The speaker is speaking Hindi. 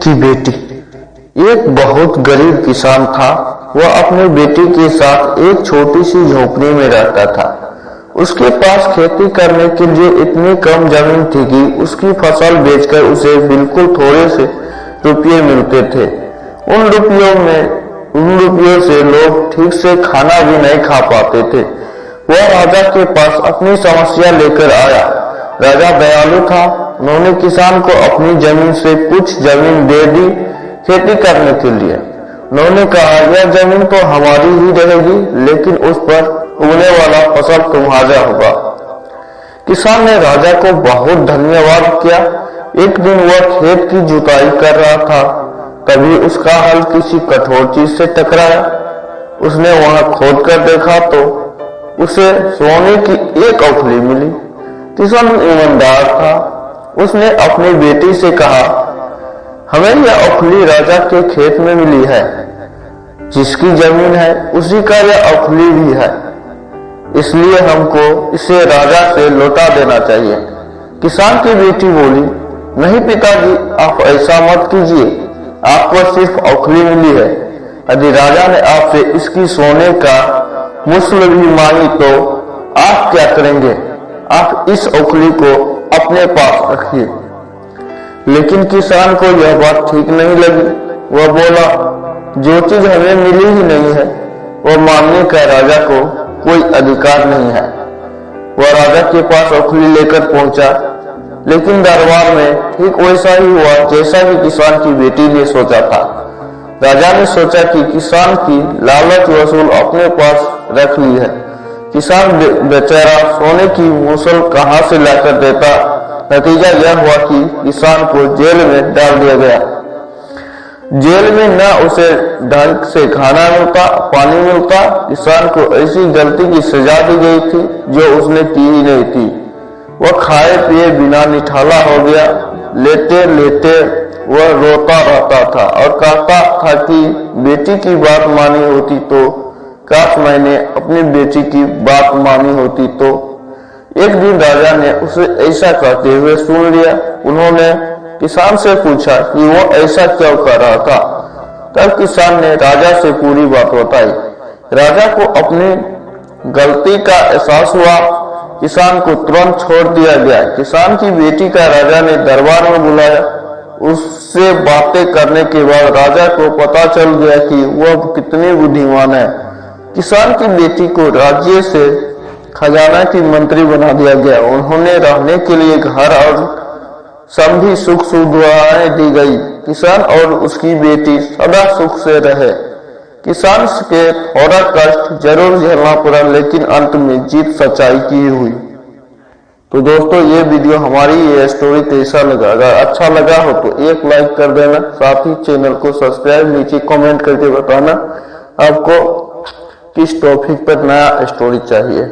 की बेटी। एक बहुत गरीब किसान था। वह अपनी बेटी के साथ एक छोटी सी झोपड़ी में रहता था। उसके पास खेती करने के लिए इतनी कम जमीन थी कि उसकी फसल बेचकर उसे बिल्कुल थोड़े से रुपये मिलते थे। उन रुपयों से लोग ठीक से खाना भी नहीं खा पाते थे। वह राजा के पास अपनी समस्या लेकर आया। राजा दयालु था। उन्होंने किसान को अपनी जमीन से कुछ जमीन दे दी खेती करने के लिए। उन्होंने कहा, यह जमीन तो हमारी ही रहेगी, लेकिन उस पर उगने वाला फसल तुम्हारा होगा। किसान ने राजा को बहुत धन्यवाद किया। एक दिन वह खेत की जुताई कर रहा था, तभी उसका हल किसी कठोर चीज से टकराया। उसने वहां खोद कर देखा तो उसे सोने की एक औखली मिली। किसान ईमानदार था। उसने अपनी बेटी से कहा, हमें यह औखली राजा के खेत में मिली है। जिसकी जमीन है उसी का यह औखली भी है, इसलिए हमको इसे राजा से लौटा देना चाहिए। किसान की बेटी बोली, नहीं पिताजी, आप ऐसा मत कीजिए। आपको सिर्फ औखली मिली है। यदि राजा ने आपसे इसकी सोने का मूल्य भी मांगी तो आप क्या करेंगे? आप इस औखली को अपने पास रखिए। लेकिन किसान को यह बात ठीक नहीं लगी। वह बोला, जो चीज हमें मिली ही नहीं है वह मांगने का राजा को कोई अधिकार नहीं है। वह राजा के पास औखली लेकर पहुंचा, लेकिन दरबार में ठीक वैसा ही हुआ जैसा कि किसान की बेटी ने सोचा था। राजा ने सोचा कि किसान की लालच वसूल अपने पास रख ली है। किसान बेचारा सोने की मूसल कहां से लाकर देता। नतीजा यह हुआ कि किसान को जेल में डाल दिया गया। जेल में न उसे ढंग से खाना मिलता, पानी मिलता। किसान को ऐसी गलती की सजा दी गई थी जो उसने की ही नहीं थी। वह खाए पिए बिना निठाला हो गया। लेटे लेटे वह रोता रहता था और कहता था कि बेटी की बात मानी होती तो, काश मैंने अपनी बेटी की बात मानी होती तो। एक दिन राजा ने उसे ऐसा कहते हुए सुन लिया। उन्होंने किसान से पूछा कि वो ऐसा क्यों कर रहा था। तब किसान ने राजा से पूरी बात बताई। राजा को अपनी गलती का एहसास हुआ। किसान को तुरंत छोड़ दिया गया। किसान की बेटी का राजा ने दरबार में बुलाया। उससे बातें करने के बाद राजा को पता चल गया कि वह कितनी बुद्धिमान है। किसान की बेटी को राज्य से खजाना की मंत्री बना दिया गया। उन्होंने रहने के लिए घर और सभी सुख सुविधाएं दी गई। किसान और उसकी बेटी सदा सुख से रहे। किसान के थोड़ा कष्ट जरूर झेलना पड़ा, लेकिन अंत में जीत सच्चाई की हुई। तो दोस्तों, ये वीडियो हमारी ये स्टोरी कैसा लगा? अगर अच्छा लगा हो तो एक लाइक कर देना, साथ ही चैनल को सब्सक्राइब, नीचे कमेंट करके बताना आपको किस टॉपिक पर नया स्टोरी चाहिए।